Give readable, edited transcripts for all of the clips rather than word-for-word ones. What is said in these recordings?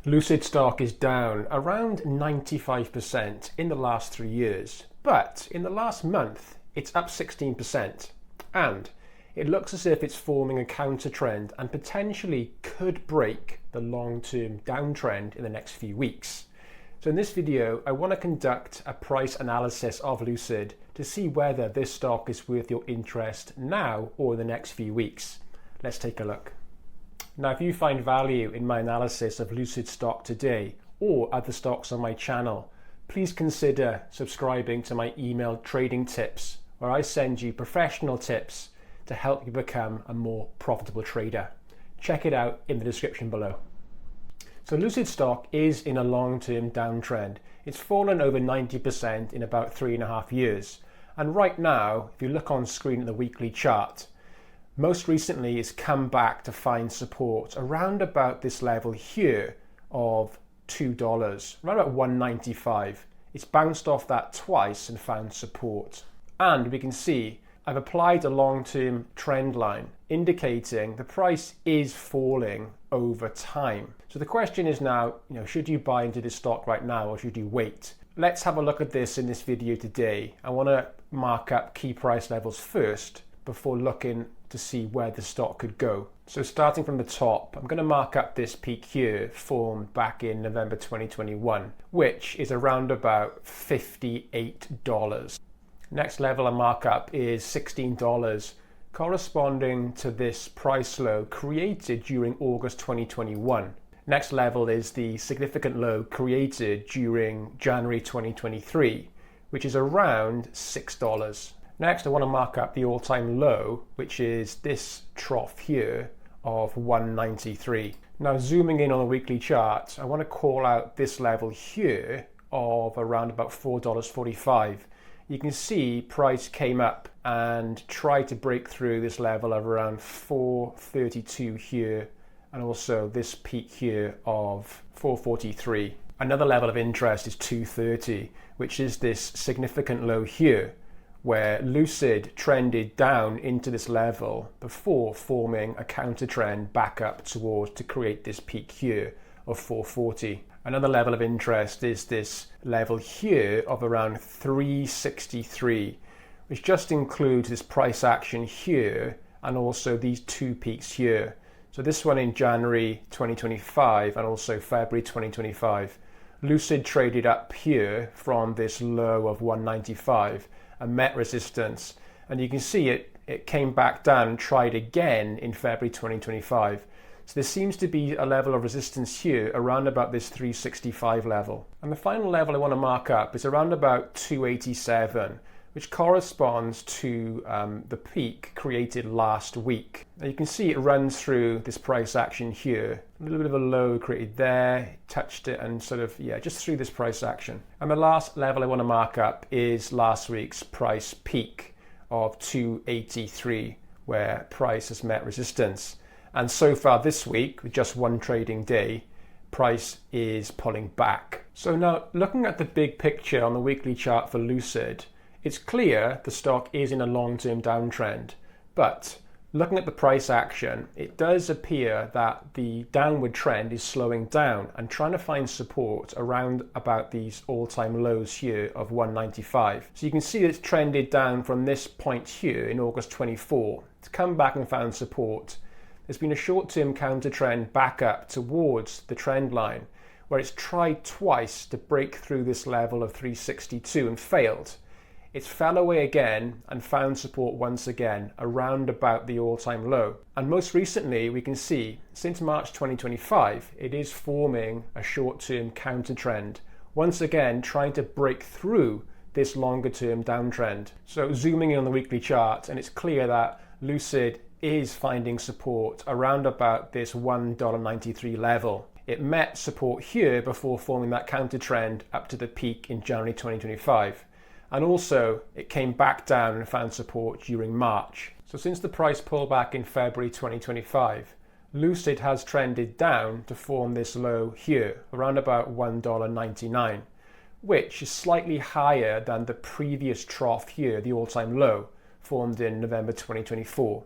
Lucid stock is down around 95% in the last 3 years, but in the last month it's up 16%, and it looks as if it's forming a counter trend and potentially could break the long-term downtrend in the next few weeks. So in this video I want to conduct a price analysis of Lucid to see whether this stock is worth your interest now or in the next few weeks. Let's take a look. Now, if you find value in my analysis of Lucid stock today or other stocks on my channel, please consider subscribing to my email trading tips, where I send you professional tips to help you become a more profitable trader. Check it out in the description below. So Lucid stock is in a long-term downtrend. It's fallen over 90% in about 3.5 years. And right now, if you look on screen at the weekly chart, most recently it's come back to find support around about this level here of $2, around about $1.95. It's bounced off that twice and found support. And we can see I've applied a long-term trend line indicating the price is falling over time. So the question is now, should you buy into this stock right now or should you wait? Let's have a look at this in this video today. I want to mark up key price levels first before looking to see where the stock could go. So starting from the top, I'm going to mark up this peak here formed back in November 2021, which is around about $58. Next level I mark up is $16, corresponding to this price low created during August 2021. Next level is the significant low created during January 2023, which is around $6. Next, I want to mark up the all-time low, which is this trough here of $193. Now, zooming in on the weekly chart, I want to call out this level here of around about $4.45. You can see price came up and tried to break through this level of around $4.32 here, and also this peak here of $4.43. Another level of interest is $2.30, which is this significant low here, where Lucid trended down into this level before forming a counter trend back up towards to create this peak here of 440. Another level of interest is this level here of around 363, which just includes this price action here and also these two peaks here. So this one in January 2025 and also February 2025. Lucid traded up here from this low of 195 and met resistance, and you can see it came back down and tried again in February 2025. So there seems to be a level of resistance here around about this 365 level. And the final level I want to mark up is around about 287, which corresponds to the peak created last week. Now you can see it runs through this price action here. A little bit of a low created there, touched it and just through this price action. And the last level I want to mark up is last week's price peak of 283, where price has met resistance. And so far this week, with just one trading day, price is pulling back. So now looking at the big picture on the weekly chart for Lucid, it's clear the stock is in a long-term downtrend, but looking at the price action, it does appear that the downward trend is slowing down and trying to find support around about these all-time lows here of 195. So you can see it's trended down from this point here in August 24 to come back and found support. There's been a short-term counter trend back up towards the trend line where it's tried twice to break through this level of 362 and failed. It fell away again and found support once again around about the all-time low. And most recently we can see since March 2025 it is forming a short-term counter trend, once again trying to break through this longer-term downtrend. So zooming in on the weekly chart, and it's clear that Lucid is finding support around about this $1.93 level. It met support here before forming that counter trend up to the peak in January 2025. And also it came back down and found support during March. So since the price pullback in February 2025, Lucid has trended down to form this low here around about $1.99, which is slightly higher than the previous trough here, the all-time low, formed in November 2024.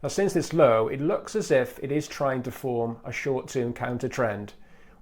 Now, since this low, it looks as if it is trying to form a short-term counter trend,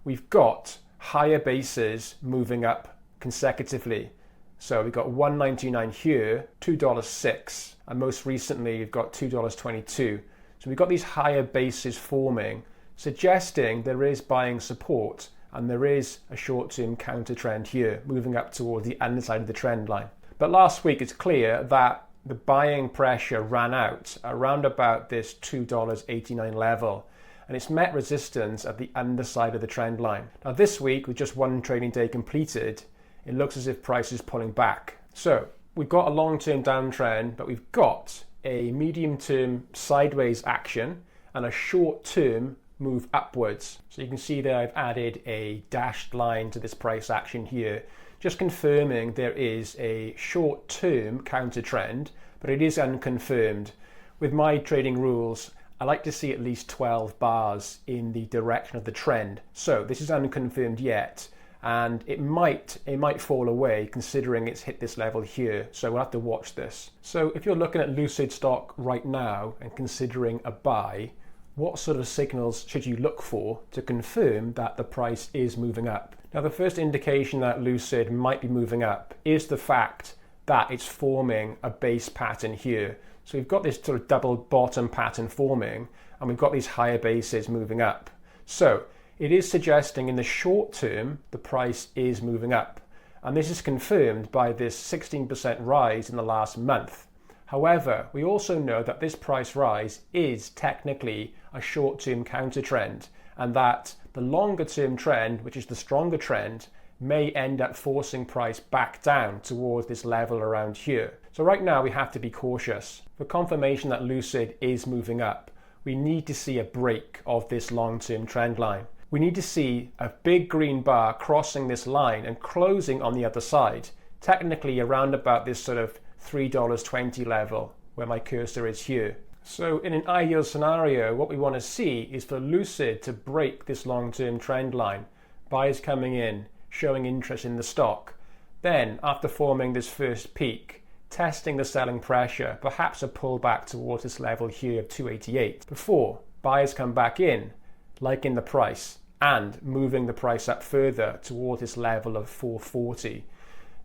we've got higher bases moving up consecutively. So we've got $1.99 here, $2.06, and most recently we've got $2.22. So we've got these higher bases forming, suggesting there is buying support and there is a short-term counter trend here, moving up towards the underside of the trend line. But last week it's clear that the buying pressure ran out around about this $2.89 level, and it's met resistance at the underside of the trend line. Now this week, with just one trading day completed, it looks as if price is pulling back. So we've got a long-term downtrend, but we've got a medium-term sideways action and a short-term move upwards. So you can see there I've added a dashed line to this price action here, just confirming there is a short-term counter trend, but it is unconfirmed. With my trading rules, I like to see at least 12 bars in the direction of the trend. So this is unconfirmed yet, and it might fall away considering it's hit this level here. So we'll have to watch this. So if you're looking at Lucid Stock right now and considering a buy, what sort of signals should you look for to confirm that the price is moving up? Now, the first indication that Lucid might be moving up is the fact that it's forming a base pattern here. So we've got this sort of double bottom pattern forming, and we've got these higher bases moving up. So it is suggesting in the short term, the price is moving up. And this is confirmed by this 16% rise in the last month. However, we also know that this price rise is technically a short-term counter trend, and that the longer-term trend, which is the stronger trend, may end up forcing price back down towards this level around here. So right now we have to be cautious. For confirmation that Lucid is moving up, we need to see a break of this long-term trend line. We need to see a big green bar crossing this line and closing on the other side, technically around about this sort of $3.20 level where my cursor is here. So in an ideal scenario, what we want to see is for Lucid to break this long-term trend line, buyers coming in, showing interest in the stock. Then, after forming this first peak, testing the selling pressure, perhaps a pullback towards this level here of 288, before buyers come back in, liking the price, and moving the price up further towards this level of 440.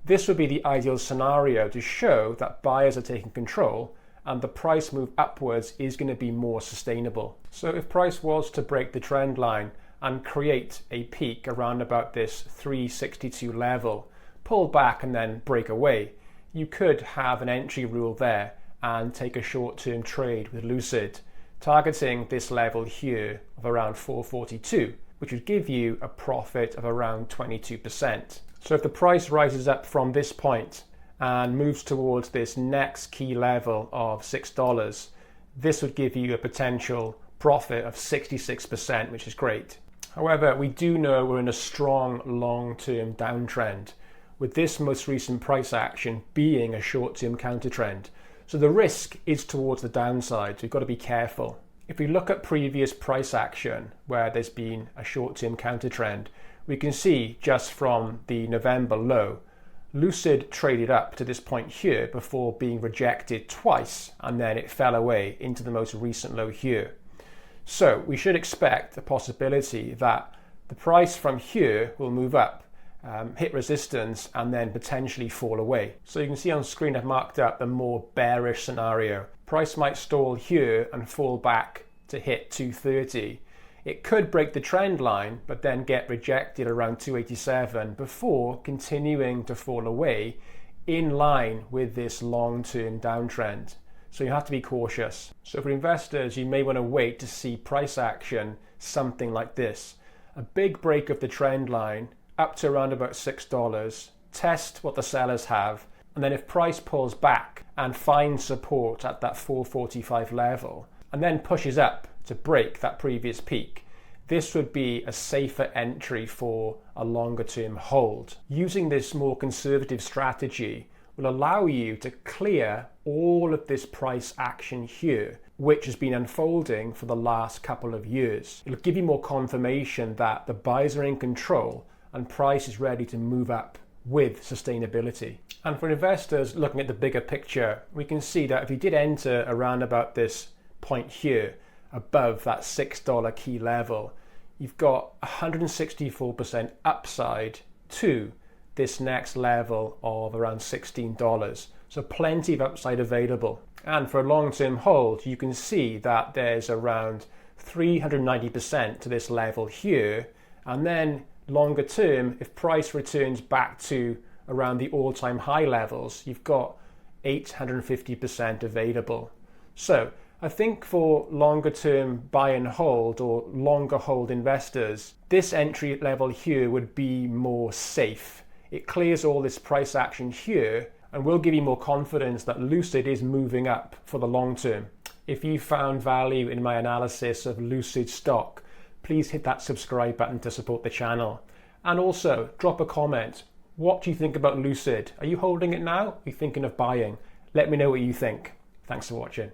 This would be the ideal scenario to show that buyers are taking control and the price move upwards is going to be more sustainable. So if price was to break the trend line and create a peak around about this 362 level, pull back and then break away, you could have an entry rule there and take a short-term trade with Lucid, targeting this level here of around 442, which would give you a profit of around 22%. So if the price rises up from this point and moves towards this next key level of $6, this would give you a potential profit of 66%, which is great. However, we do know we're in a strong long-term downtrend, with this most recent price action being a short-term counter trend. So the risk is towards the downside, so we've got to be careful. If we look at previous price action where there's been a short-term counter trend, we can see just from the November low, Lucid traded up to this point here before being rejected twice, and then it fell away into the most recent low here. So we should expect the possibility that the price from here will move up, hit resistance, and then potentially fall away. So you can see on screen I've marked up the more bearish scenario. Price might stall here and fall back to hit 230. It could break the trend line, but then get rejected around 287 before continuing to fall away in line with this long-term downtrend. So you have to be cautious. So for investors, you may want to wait to see price action, something like this. A big break of the trend line up to around about $6, test what the sellers have, and then if price pulls back and finds support at that 445 level, and then pushes up to break that previous peak, this would be a safer entry for a longer term hold. Using this more conservative strategy will allow you to clear all of this price action here, which has been unfolding for the last couple of years. It'll give you more confirmation that the buyers are in control and price is ready to move up with sustainability. And for investors looking at the bigger picture, we can see that if you did enter around about this point here, above that $6 key level, you've got 164% upside to this next level of around $16. So plenty of upside available. And for a long-term hold, you can see that there's around 390% to this level here. And then longer term, if price returns back to around the all-time high levels, you've got 850% available. So I think for longer term buy and hold or longer hold investors, this entry level here would be more safe. It clears all this price action here and will give you more confidence that Lucid is moving up for the long term. If you found value in my analysis of Lucid Stock, please hit that subscribe button to support the channel. And also drop a comment. What do you think about Lucid? Are you holding it now? Are you thinking of buying? Let me know what you think. Thanks for watching.